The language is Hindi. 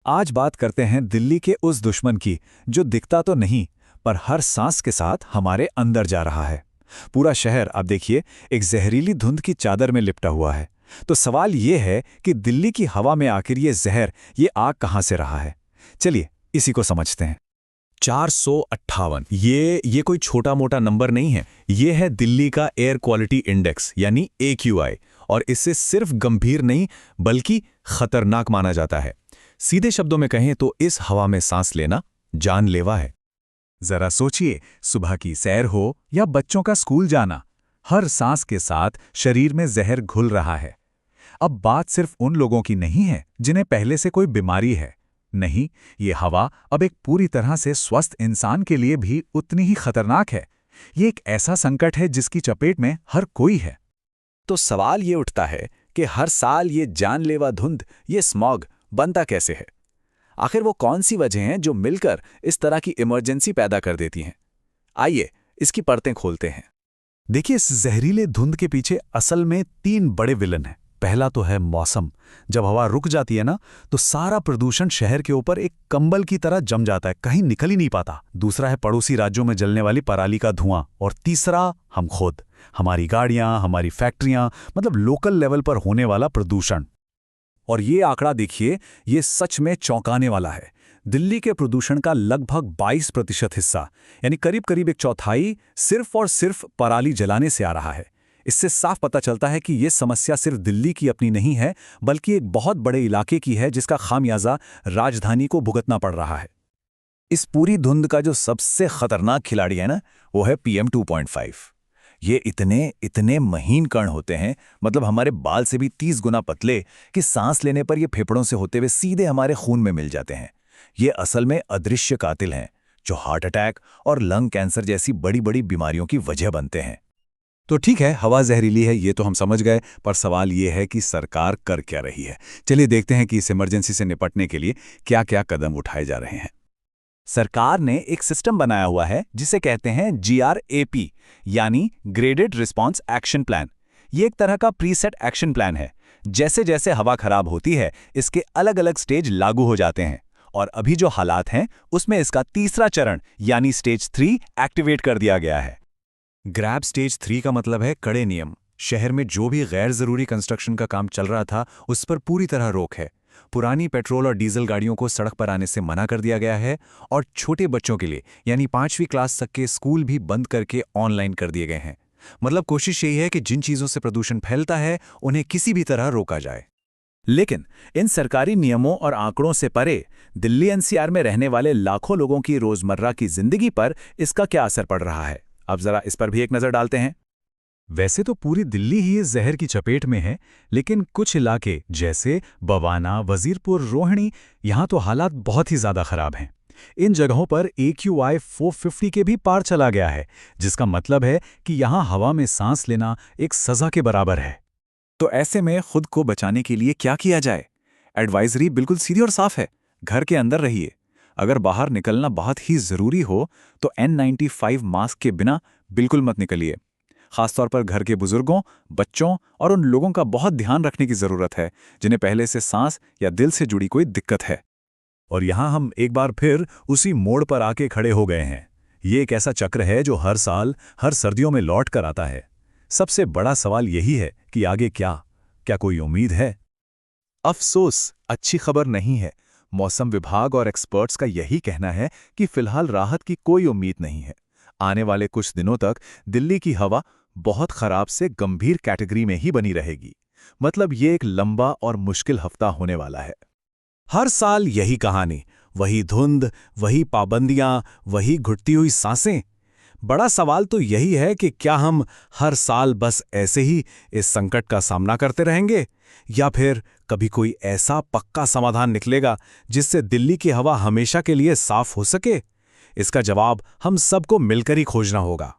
आज बात करते हैं दिल्ली के उस दुश्मन की जो दिखता तो नहीं पर हर सांस के साथ हमारे अंदर जा रहा है। पूरा शहर आप देखिए एक जहरीली धुंध की चादर में लिपटा हुआ है। तो सवाल ये है कि दिल्ली की हवा में आखिर ये जहर, ये आग कहाँ से रहा है। चलिए इसी को समझते हैं। 458 ये कोई छोटा मोटा नंबर नहीं है। ये है दिल्ली का एयर क्वालिटी इंडेक्स यानी AQI, और इससे सिर्फ गंभीर नहीं बल्कि खतरनाक माना जाता है। सीधे शब्दों में कहें तो इस हवा में सांस लेना जानलेवा है। जरा सोचिए, सुबह की सैर हो या बच्चों का स्कूल जाना, हर सांस के साथ शरीर में जहर घुल रहा है। अब बात सिर्फ उन लोगों की नहीं है जिन्हें पहले से कोई बीमारी है। नहीं, ये हवा अब एक पूरी तरह से स्वस्थ इंसान के लिए भी उतनी ही खतरनाक है। ये एक ऐसा संकट है जिसकी चपेट में हर कोई है। तो सवाल ये उठता है कि हर साल ये जानलेवा धुंध, ये स्मॉग बनता कैसे है? आखिर वो कौन सी वजह हैं जो मिलकर इस तरह की इमरजेंसी पैदा कर देती हैं? आइए इसकी परतें खोलते हैं। देखिए, इस जहरीले धुंध के पीछे असल में 3 बड़े विलन हैं। पहला तो है मौसम। जब हवा रुक जाती है ना, तो सारा प्रदूषण शहर के ऊपर एक कंबल की तरह जम जाता है, कहीं निकल ही नहीं पाता। दूसरा है पड़ोसी राज्यों में जलने वाली पराली का धुआं, और तीसरा हम खुद, हमारी गाड़ियां, हमारी फैक्ट्रियां, मतलब लोकल लेवल पर होने वाला प्रदूषण। और ये आंकड़ा देखिए, ये सच में चौंकाने वाला है। दिल्ली के प्रदूषण का लगभग 22% हिस्सा, यानी करीब करीब एक चौथाई, सिर्फ और सिर्फ पराली जलाने से आ रहा है। इससे साफ पता चलता है कि ये समस्या सिर्फ दिल्ली की अपनी नहीं है, बल्कि एक बहुत बड़े इलाके की है जिसका खामियाजा राजधानी को भुगतना पड़ रहा है। इस पूरी धुंध का जो सबसे खतरनाक खिलाड़ी है ना, वो है PM 2.5। ये इतने महीन कण होते हैं, मतलब हमारे बाल से भी 30 गुना पतले, कि सांस लेने पर ये फेफड़ों से होते हुए सीधे हमारे खून में मिल जाते हैं। ये असल में अदृश्य कातिल हैं जो हार्ट अटैक और लंग कैंसर जैसी बड़ी बड़ी बीमारियों की वजह बनते हैं। तो ठीक है, हवा जहरीली है ये तो हम समझ गए, पर सवाल ये है कि सरकार कर क्या रही है। चलिए देखते हैं कि इस इमरजेंसी से निपटने के लिए क्या क्या कदम उठाए जा रहे हैं। सरकार ने एक सिस्टम बनाया हुआ है जिसे कहते हैं GRAP, यानी ग्रेडेड रिस्पॉन्स एक्शन प्लान। ये एक तरह का प्रीसेट एक्शन प्लान है। जैसे जैसे हवा खराब होती है, इसके अलग अलग स्टेज लागू हो जाते हैं, और अभी जो हालात हैं उसमें इसका तीसरा चरण यानी स्टेज 3 एक्टिवेट कर दिया गया है। ग्रैब स्टेज 3 का मतलब है कड़े नियम। शहर में जो भी गैर जरूरी कंस्ट्रक्शन का काम चल रहा था उस पर पूरी तरह रोक है। पुरानी पेट्रोल और डीजल गाड़ियों को सड़क पर आने से मना कर दिया गया है, और छोटे बच्चों के लिए यानी 5वीं क्लास तक के स्कूल भी बंद करके ऑनलाइन कर दिए गए हैं। मतलब कोशिश यही है कि जिन चीजों से प्रदूषण फैलता है उन्हें किसी भी तरह रोका जाए। लेकिन इन सरकारी नियमों और आंकड़ों से परे दिल्ली NCR में रहने वाले लाखों लोगों की रोजमर्रा की जिंदगी पर इसका क्या असर पड़ रहा है, अब जरा इस पर भी एक नजर डालते हैं। वैसे तो पूरी दिल्ली ही इस जहर की चपेट में है, लेकिन कुछ इलाके जैसे बवाना, वजीरपुर, रोहिणी, यहाँ तो हालात बहुत ही ज्यादा खराब हैं। इन जगहों पर AQI 450 के भी पार चला गया है, जिसका मतलब है कि यहाँ हवा में सांस लेना एक सजा के बराबर है। तो ऐसे में खुद को बचाने के लिए क्या किया जाए? एडवाइजरी बिल्कुल सीधी और साफ है, घर के अंदर रहिए। अगर बाहर निकलना बहुत ही जरूरी हो तो N95 मास्क के बिना बिल्कुल मत निकलिए। खासतौर पर घर के बुजुर्गों, बच्चों और उन लोगों का बहुत ध्यान रखने की जरूरत है जिन्हें पहले से सांस या दिल से जुड़ी कोई दिक्कत है। और यहाँ हम एक बार फिर उसी मोड़ पर आके खड़े हो गए हैं। ये एक ऐसा चक्र है जो हर साल हर सर्दियों में लौट कर आता है। सबसे बड़ा सवाल यही है कि आगे क्या कोई उम्मीद है? अफसोस, अच्छी खबर नहीं है। मौसम विभाग और एक्सपर्ट्स का यही कहना है कि फिलहाल राहत की कोई उम्मीद नहीं है। आने वाले कुछ दिनों तक दिल्ली की हवा बहुत खराब से गंभीर कैटेगरी में ही बनी रहेगी। मतलब ये एक लंबा और मुश्किल हफ्ता होने वाला है। हर साल यही कहानी, वही धुंध, वही पाबंदियां, वही घुटती हुई सांसें। बड़ा सवाल तो यही है कि क्या हम हर साल बस ऐसे ही इस संकट का सामना करते रहेंगे, या फिर कभी कोई ऐसा पक्का समाधान निकलेगा जिससे दिल्ली की हवा हमेशा के लिए साफ हो सके? इसका जवाब हम सबको मिलकर ही खोजना होगा।